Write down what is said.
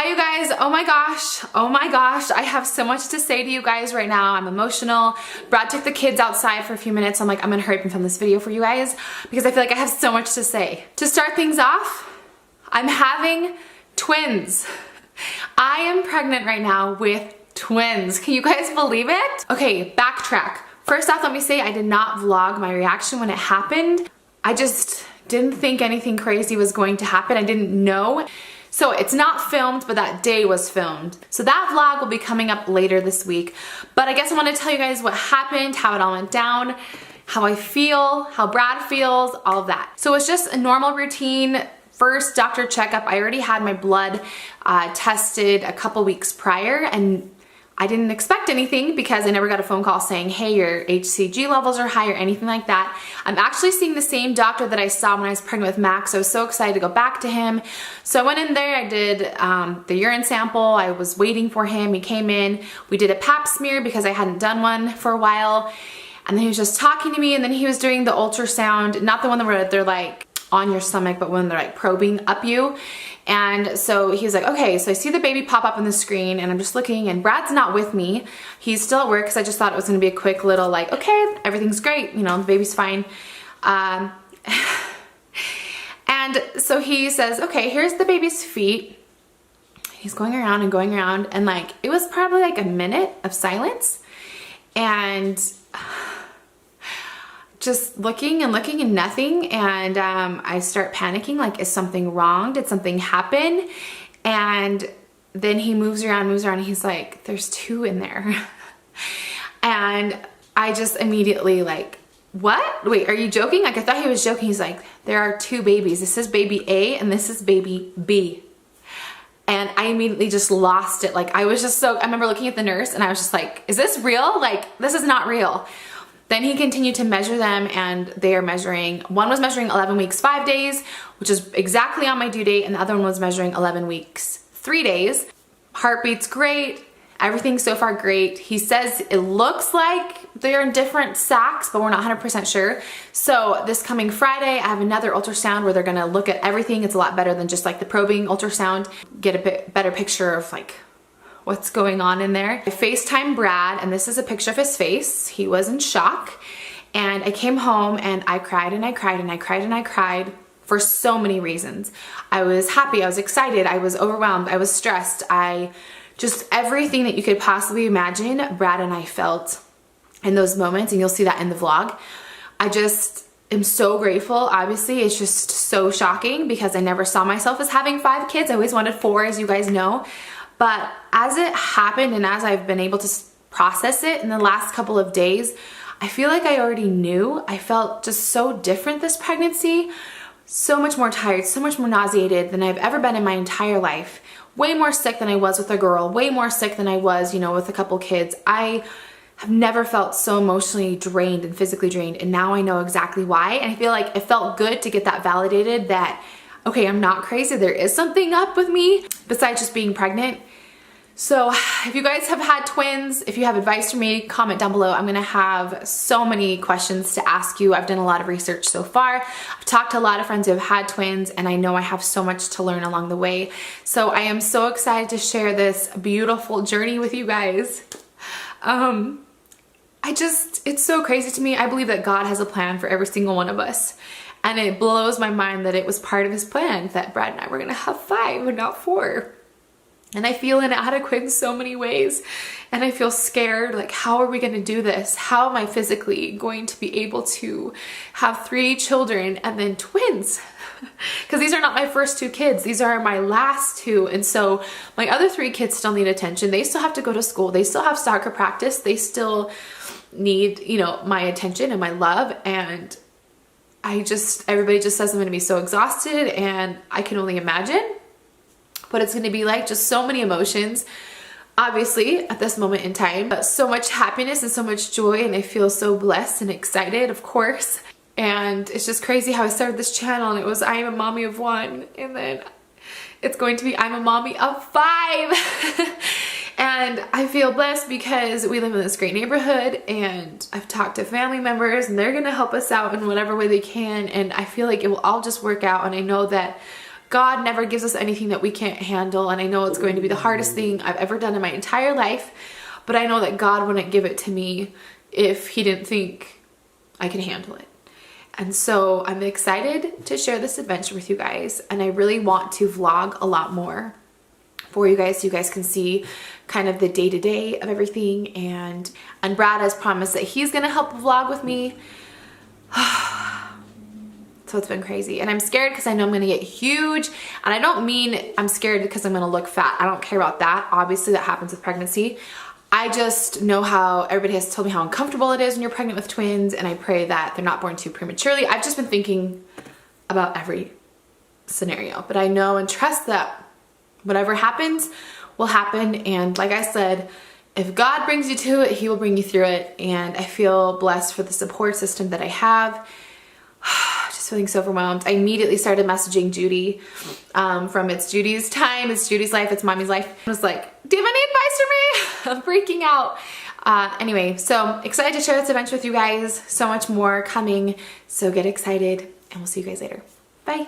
Hi you guys, oh my gosh, I have so much to say to you guys right now. I'm emotional. Brad took the kids outside for a few minutes. I'm like, I'm gonna hurry up and film this video for you guys because I feel like I have so much to say. To start things off, I'm having twins. I am pregnant right now with twins. Can you guys believe it? Okay, backtrack. First off, let me say I did not vlog my reaction when it happened. I just didn't think anything crazy was going to happen. I didn't know. So it's not filmed, but that day was filmed. So that vlog will be coming up later this week. But I guess I want to tell you guys what happened, how it all went down, how I feel, how Brad feels, all of that. So it's just a normal routine. First doctor checkup. I already had my blood tested a couple weeks prior, and I didn't expect anything because I never got a phone call saying, hey, your HCG levels are high or anything like that. I'm actually seeing the same doctor that I saw when I was pregnant with Max. I was so excited to go back to him. So I went in there, I did the urine sample. I was waiting for him. He came in. We did a pap smear because I hadn't done one for a while. And then he was just talking to me, and then he was doing the ultrasound, not the one where they're like on your stomach, but when they're like probing up you. And so he's like, okay, so I see the baby pop up on the screen, and I'm just looking, and Brad's not with me. He's still at work because I just thought it was gonna be a quick little like, okay, everything's great, you know, the baby's fine. And so he says, okay, here's the baby's feet. He's going around and like, it was probably like a minute of silence. And just looking and nothing, and I start panicking, like, is something wrong? Did something happen? And then he moves around, and he's like, there's two in there. And I just immediately like, what? Wait, are you joking? Like, I thought he was joking. He's like, there are two babies. This is baby A and this is baby B. And I immediately just lost it. Like, I was just so, I remember looking at the nurse and I was just like, is this real? Like, this is not real. Then he continued to measure them, and they are measuring, one was measuring 11 weeks, 5 days, which is exactly on my due date, and the other one was measuring 11 weeks, 3 days. Heartbeat's great, everything's so far great. He says it looks like they're in different sacs, but we're not 100% sure. So this coming Friday, I have another ultrasound where they're gonna look at everything. It's a lot better than just like the probing ultrasound, get a bit better picture of like what's going on in there. I FaceTime Brad, and this is a picture of his face. He was in shock. And I came home and I cried and I cried and I cried and I cried for so many reasons. I was happy, I was excited, I was overwhelmed, I was stressed. Just everything that you could possibly imagine, Brad and I felt in those moments, and you'll see that in the vlog. I just am so grateful. Obviously, it's just so shocking because I never saw myself as having 5 kids. I always wanted 4, as you guys know. But as it happened and as I've been able to process it in the last couple of days, I feel like I already knew. I felt just so different this pregnancy, so much more tired, so much more nauseated than I've ever been in my entire life. Way more sick than I was with a girl, way more sick than I was, you know, with a couple kids. I have never felt so emotionally drained and physically drained, and now I know exactly why. And I feel like it felt good to get that validated that, okay, I'm not crazy. There is something up with me besides just being pregnant. So if you guys have had twins, if you have advice for me, comment down below. I'm gonna have so many questions to ask you. I've done a lot of research so far. I've talked to a lot of friends who have had twins, and I know I have so much to learn along the way. So I am so excited to share this beautiful journey with you guys. It's so crazy to me. I believe that God has a plan for every single one of us. And it blows my mind that it was part of his plan that Brad and I were gonna have 5 and not 4. And I feel inadequate in so many ways. And I feel scared, like, how are we gonna do this? How am I physically going to be able to have 3 children and then twins? Because these are not my first 2 kids. These are my last 2. And so my other 3 kids still need attention. They still have to go to school. They still have soccer practice. They still need, you know, my attention and my love. And everybody just says I'm gonna be so exhausted, and I can only imagine what it's gonna be like. Just so many emotions, obviously, at this moment in time, but so much happiness and so much joy, and I feel so blessed and excited, of course. And it's just crazy how I started this channel, and it was I am a mommy of 1, and then it's going to be I'm a mommy of 5. And I feel blessed because we live in this great neighborhood, and I've talked to family members, and they're gonna help us out in whatever way they can, and I feel like it will all just work out. And I know that God never gives us anything that we can't handle, and I know it's going to be the hardest thing I've ever done in my entire life, but I know that God wouldn't give it to me if he didn't think I could handle it. And so I'm excited to share this adventure with you guys, and I really want to vlog a lot more for you guys so you guys can see kind of the day-to-day of everything. And Brad has promised that he's gonna help vlog with me. So it's been crazy, and I'm scared because I know I'm gonna get huge, and I don't mean I'm scared because I'm gonna look fat. I don't care about that. Obviously that happens with pregnancy. I just know how everybody has told me how uncomfortable it is when you're pregnant with twins, and I pray that they're not born too prematurely. I've just been thinking about every scenario, but I know and trust that whatever happens will happen. And like I said, if God brings you to it, he will bring you through it. And I feel blessed for the support system that I have. Just feeling so overwhelmed. I immediately started messaging Judy from It's Judy's Time, It's Judy's Life, It's Mommy's Life. I was like, do you have any advice for me? I'm freaking out. Anyway, so excited to share this adventure with you guys. So much more coming. So get excited, and we'll see you guys later. Bye.